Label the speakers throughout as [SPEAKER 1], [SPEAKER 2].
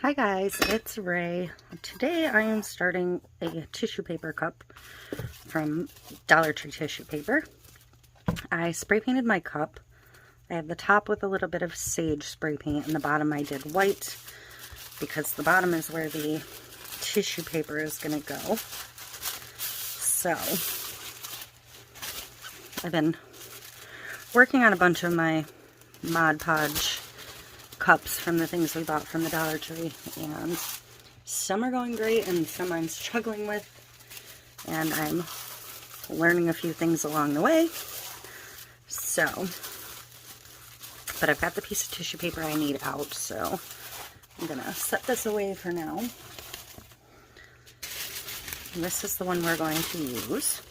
[SPEAKER 1] Hi guys, it's Ray. Today I am starting a tissue paper cup from Dollar Tree tissue paper. I spray painted my cup. I have the top with a little bit of sage spray paint and the bottom I did white because the bottom is where the tissue paper is going to go. So I've been working on a bunch of my Mod Podge cups from the things we bought from the Dollar Tree, and some are going great and some I'm struggling with, and I'm learning a few things along the way. So, but I've got the piece of tissue paper I need out, so I'm gonna set this away for now. And this is the one we're going to use,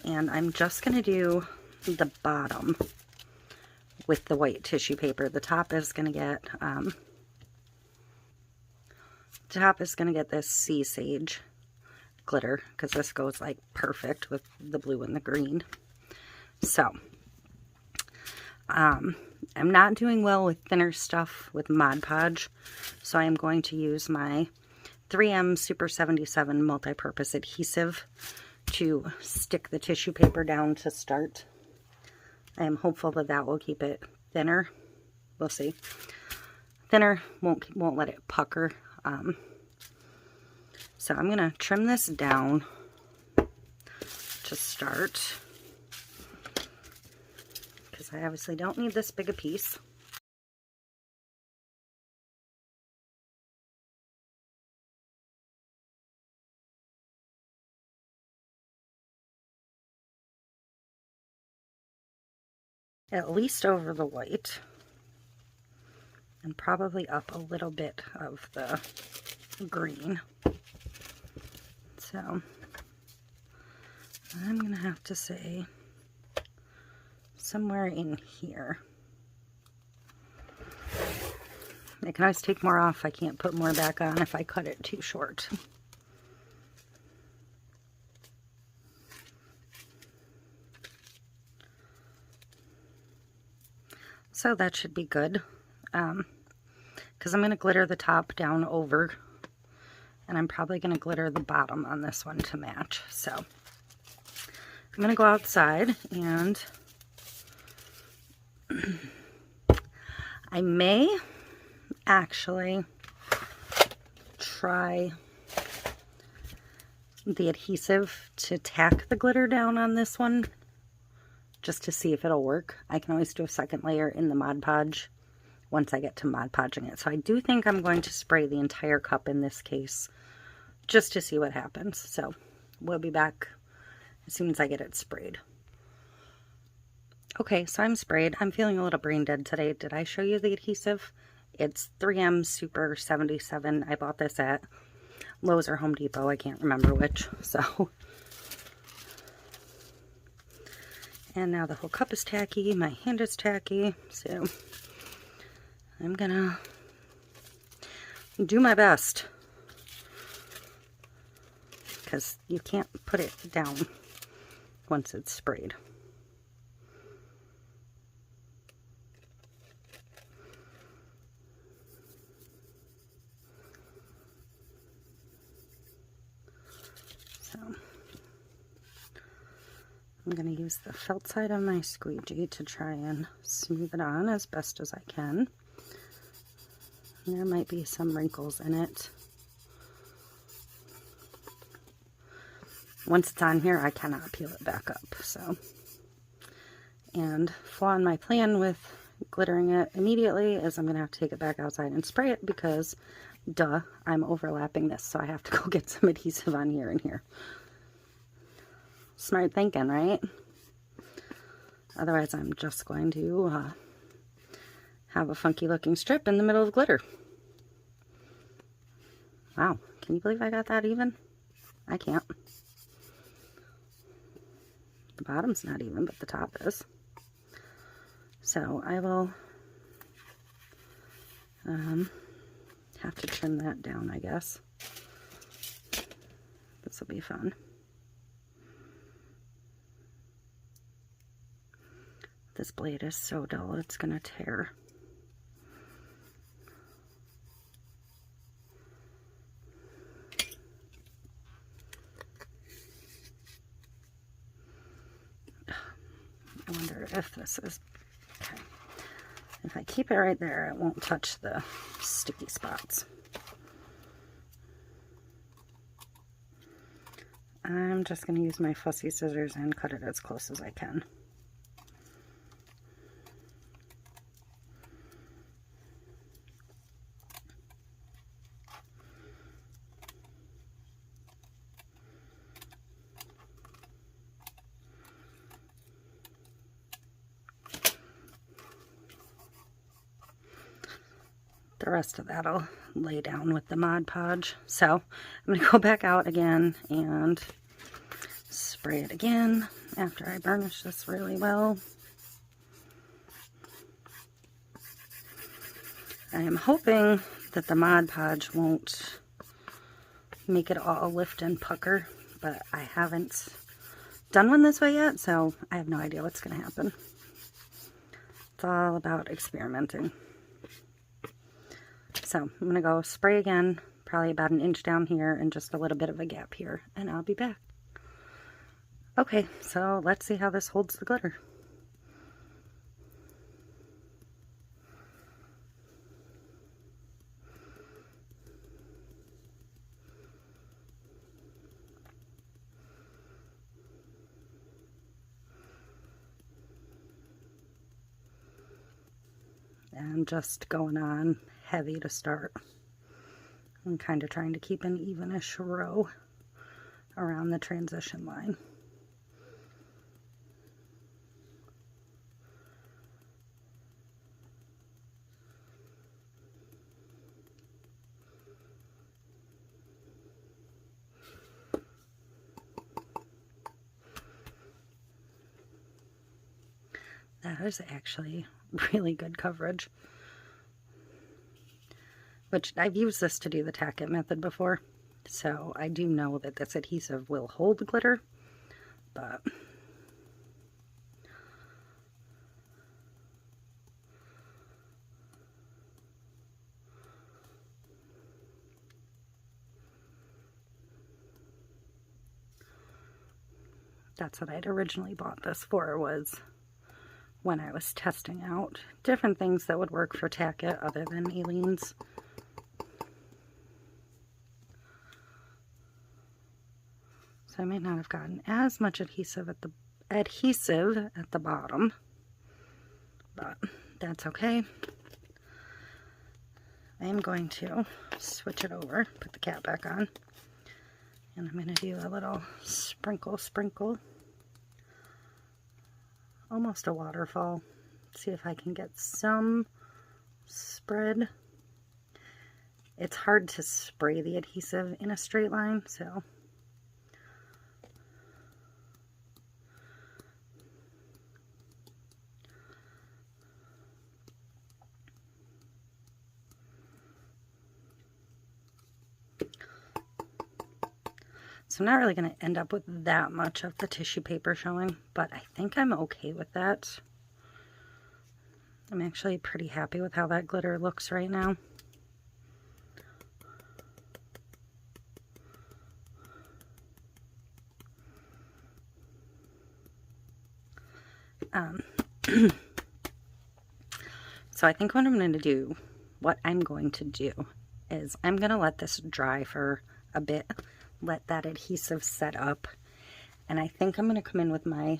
[SPEAKER 1] and I'm just gonna do the bottom with the white tissue paper. The top is going to get this sea sage glitter because this goes like perfect with the blue and the green. So I'm not doing well with thinner stuff with Mod Podge, so I am going to use my 3M Super 77 multi-purpose adhesive to stick the tissue paper down to start. I am hopeful that that will keep it thinner. We'll see. Thinner won't let it pucker. So I'm gonna trim this down to start because I obviously don't need this big a piece. At least over the white, and probably up a little bit of the green. So I'm gonna have to say somewhere in here. I can always take more off. I can't put more back on if I cut it too short. So that should be good, because I'm going to glitter the top down over, and I'm probably going to glitter the bottom on this one to match. So I'm going to go outside, and I may actually try the adhesive to tack the glitter down on this one, just to see if it'll work. I can always do a second layer in the Mod Podge once I get to Mod Podging it. So I do think I'm going to spray the entire cup in this case, just to see what happens. So we'll be back as soon as I get it sprayed. Okay, so I'm sprayed. I'm feeling a little brain dead today. Did I show you the adhesive? It's 3M Super 77. I bought this at Lowe's or Home Depot. I can't remember which. So, and now the whole cup is tacky, my hand is tacky, so I'm gonna do my best, because you can't put it down once it's sprayed. So I'm going to use the felt side of my squeegee to try and smooth it on as best as I can. And there might be some wrinkles in it. Once it's on here, I cannot peel it back up. So, and flaw in my plan with glittering it immediately is I'm going to have to take it back outside and spray it because, duh, I'm overlapping this. So I have to go get some adhesive on here and here. Smart thinking, right? Otherwise, I'm just going to have a funky looking strip in the middle of glitter. Wow, can you believe I got that even? I can't. The bottom's not even, but the top is. So I will have to trim that down, I guess. This will be fun. This blade is so dull, it's gonna tear. I wonder if this is, okay. If I keep it right there, it won't touch the sticky spots. I'm just going to use my fussy scissors and cut it as close as I can. The rest of that I'll lay down with the Mod Podge. So I'm going to go back out again and spray it again after I burnish this really well. I am hoping that the Mod Podge won't make it all lift and pucker, but I haven't done one this way yet, so I have no idea what's going to happen. It's all about experimenting. So I'm going to go spray again, probably about an inch down here and just a little bit of a gap here, and I'll be back. Okay, so let's see how this holds the glitter. I'm just going on heavy to start. I'm kind of trying to keep an evenish row around the transition line. That is actually really good coverage. Which I've used this to do the tack it method before, so I do know that this adhesive will hold glitter, but that's what I'd originally bought this for, was when I was testing out different things that would work for tack it other than Aleene's. So I may not have gotten as much adhesive at the bottom, but that's okay. I am going to switch it over, put the cap back on, and I'm going to do a little sprinkle, almost a waterfall. See if I can get some spread. It's hard to spray the adhesive in a straight line, so I'm not really going to end up with that much of the tissue paper showing, but I think I'm okay with that. I'm actually pretty happy with how that glitter looks right now. So I think what I'm going to do is I'm going to let this dry for a bit, let that adhesive set up, and I think I'm going to come in with my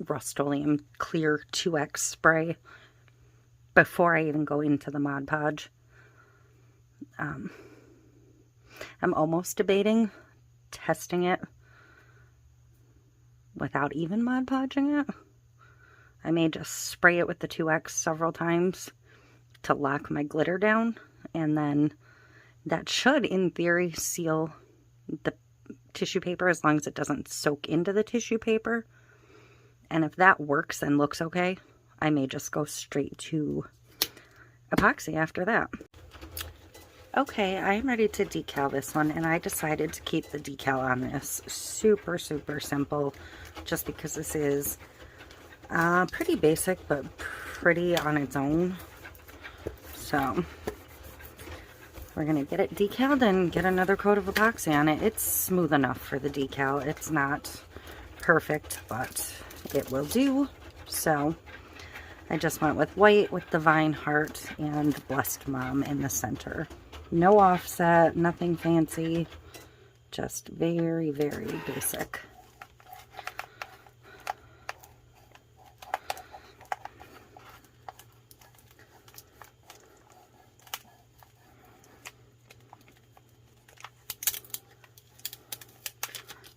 [SPEAKER 1] Rust-Oleum Clear 2X spray before I even go into the Mod Podge. I'm almost debating testing it without even Mod Podging it. I may just spray it with the 2X several times to lock my glitter down, and then that should, in theory, seal the tissue paper as long as it doesn't soak into the tissue paper. And if that works and looks okay, I may just go straight to epoxy after that. Okay, I'm ready to decal this one, and I decided to keep the decal on this super simple, just because this is pretty basic but pretty on its own. So we're going to get it decaled and get another coat of epoxy on it. It's smooth enough for the decal. It's not perfect, but it will do. So I just went with white with the vine heart and Blessed Mom in the center. No offset, nothing fancy, just very, very basic.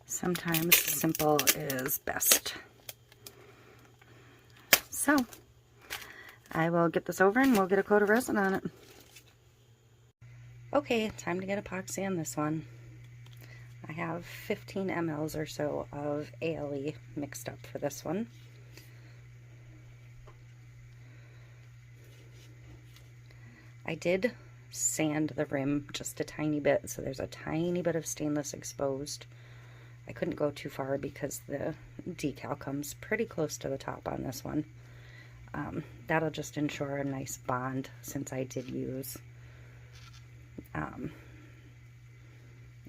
[SPEAKER 1] Sometimes simple is best. So I will get this over and we'll get a coat of resin on it. Okay, time to get epoxy on this one. I have 15 mLs or so of ALE mixed up for this one. I did sand the rim just a tiny bit, so there's a tiny bit of stainless exposed. I couldn't go too far because the decal comes pretty close to the top on this one. That'll just ensure a nice bond, since I did use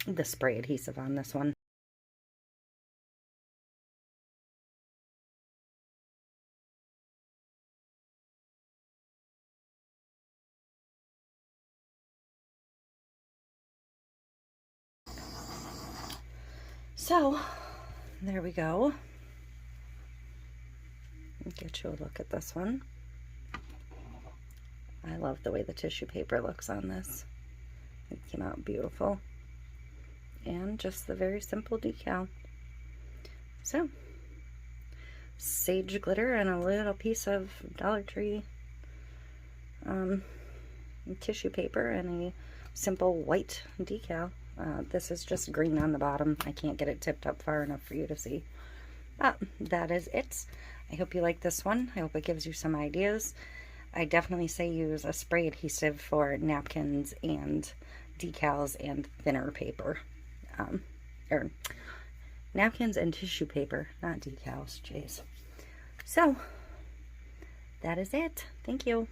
[SPEAKER 1] the spray adhesive on this one. So there we go. Get you a look at this one. I love the way the tissue paper looks on this. It came out beautiful. And just the very simple decal. So, sage glitter and a little piece of Dollar Tree tissue paper and a simple white decal. This is just green on the bottom. I can't get it tipped up far enough for you to see. But that is it. I hope you like this one. I hope it gives you some ideas. I definitely say use a spray adhesive for napkins and decals and thinner paper. Or napkins and tissue paper, not decals. Jeez. So, that is it. Thank you.